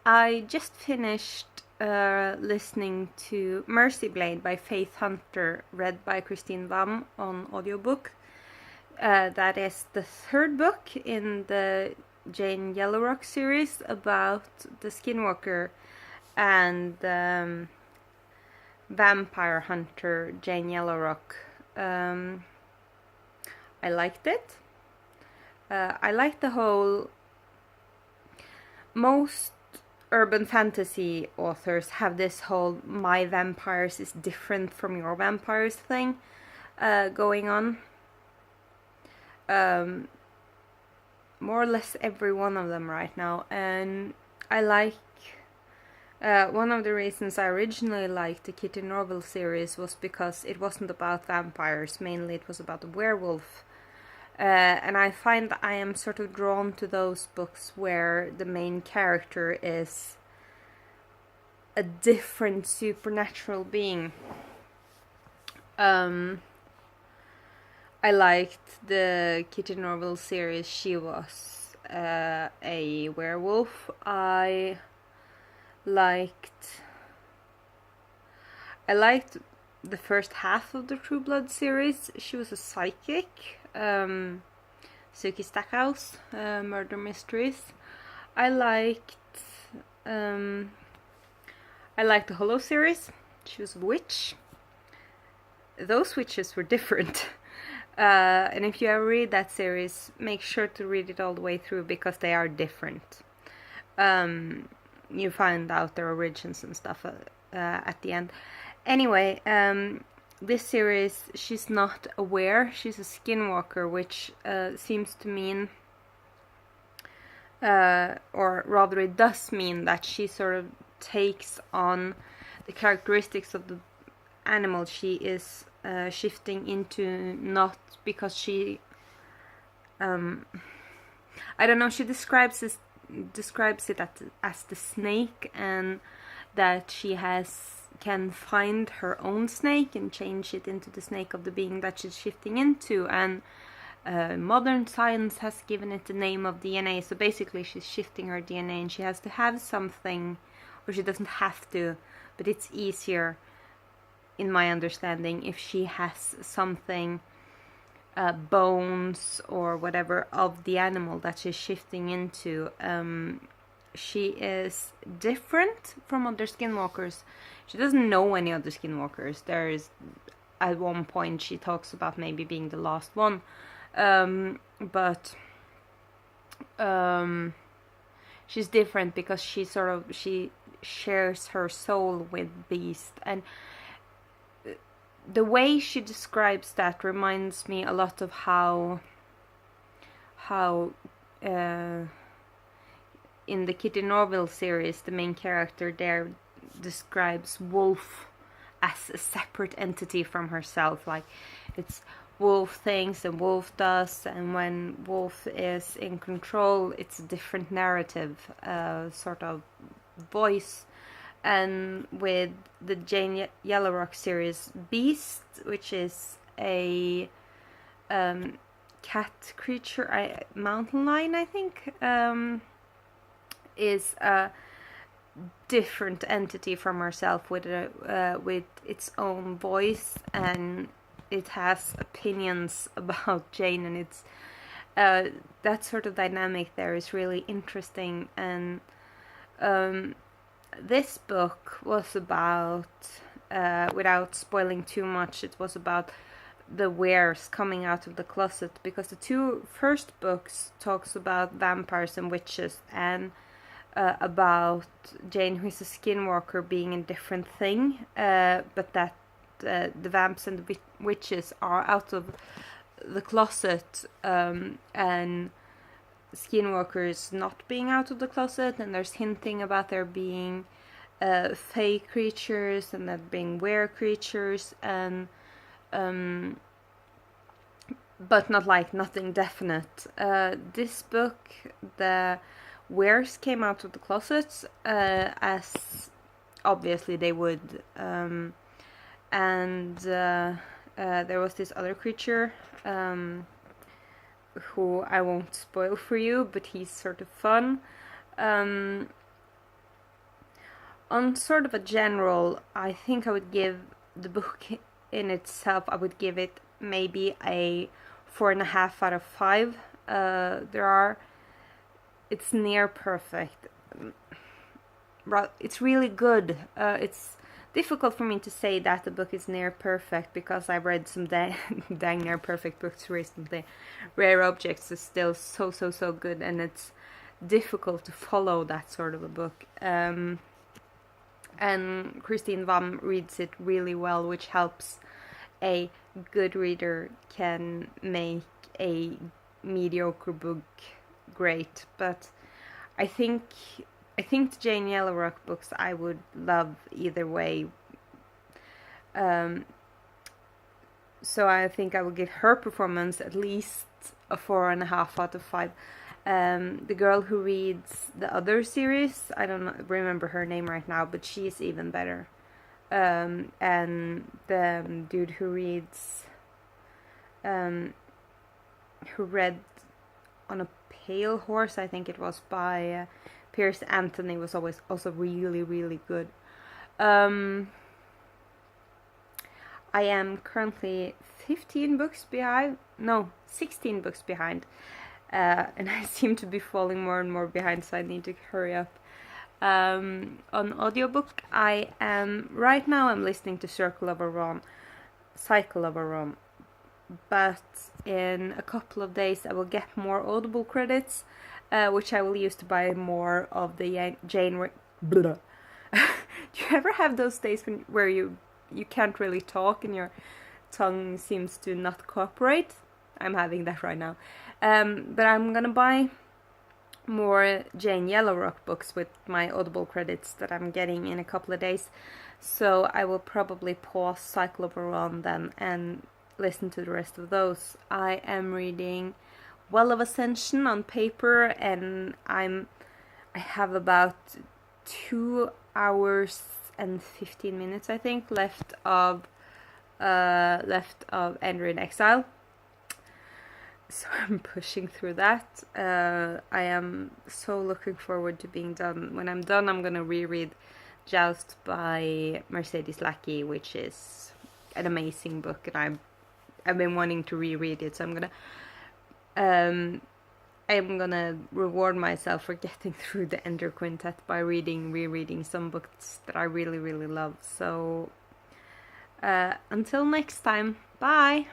I just finished listening to Mercy Blade by Faith Hunter, read by Christine Vam on audiobook. That is the third book in the Jane Yellowrock series about the Skinwalker and vampire hunter Jane Yellowrock. I liked it. I liked the whole... Most urban fantasy authors have this whole my vampires is different from your vampires thing going on. More or less every one of them right now, and I like one of the reasons I originally liked the Kitty Norville series was because it wasn't about vampires, mainly it was about a werewolf. And I find that I am sort of drawn to those books where the main character is a different supernatural being. I liked the Kitty Norville series. She was a werewolf. I liked the first half of the True Blood series. She was a psychic. Suki Stackhouse, Murder Mysteries. I liked the Hollow series. She was a witch. Those witches were different. And if you ever read that series, make sure to read it all the way through because they are different. You find out their origins and stuff at the end. Anyway, this series, she's not aware. She's a skinwalker, which seems to mean, or rather it does mean that she sort of takes on the characteristics of the animal she is shifting into, not because she... I don't know, she describes it as the snake, and that she can find her own snake and change it into the snake of the being that she's shifting into, and modern science has given it the name of DNA. So basically she's shifting her DNA, and she has to have something, or she doesn't have to, but it's easier in my understanding if she has something, bones or whatever of the animal that she's shifting into. She is different from other skinwalkers. She doesn't know any other skinwalkers. There's, at one point, she talks about maybe being the last one. But she's different because she shares her soul with Beast. And the way she describes that reminds me a lot of how in the Kitty Norville series, the main character there describes Wolf as a separate entity from herself. Like, it's Wolf thinks and Wolf does, and when Wolf is in control, it's a different narrative, sort of voice. And with the Jane Yellowrock series, Beast, which is a cat creature, mountain lion, I think, is a different entity from herself with its own voice, and it has opinions about Jane, and it's that sort of dynamic there is really interesting. And this book was about, without spoiling too much, it was about the wares coming out of the closet, because the two first books talks about vampires and witches, and about Jane, who is a skinwalker, being a different thing, but that the vamps and the witches are out of the closet, and skinwalkers not being out of the closet, and there's hinting about there being fey creatures and that being were creatures, and but not like nothing definite. This book, the wares came out of the closets, as obviously they would, and there was this other creature who I won't spoil for you, but he's sort of fun. on sort of a general, I think I would give the book in itself, I would give it maybe a 4.5 out of 5. It's near perfect. It's really good. It's difficult for me to say that the book is near perfect because I've read some dang near perfect books recently. Rare Objects is still so good, and it's difficult to follow that sort of a book. And Christine Vam reads it really well, which helps a good reader can make a mediocre book great. But I think the Jane Yellowrock books I would love either way. So I think I would give her performance at least a 4.5 out of 5. The girl who reads the other series, I don't remember her name right now, but she's even better. And the dude who reads, who read On a Pale Horse, I think it was, by Pierce Anthony, was always also really good. I am currently 16 books behind, and I seem to be falling more and more behind, so I need to hurry up. On audiobook, right now I'm listening to Cycle of Orion, but in a couple of days I will get more Audible credits, which I will use to buy more of the Jane. Do you ever have those days where you can't really talk and your tongue seems to not cooperate? I'm having that right now. But I'm gonna buy more Jane Yellowrock books with my Audible credits that I'm getting in a couple of days. So I will probably pause Cycle of Orion then and listen to the rest of those. I am reading Well of Ascension on paper, and I have about 2 hours and 15 minutes, I think, left of Ender in Exile. So I'm pushing through that. I am so looking forward to being done. When I'm done, I'm gonna reread Joust by Mercedes Lackey, which is an amazing book, and I've been wanting to reread it. So I'm gonna reward myself for getting through the Ender Quintet by rereading some books that I really love. So until next time, bye.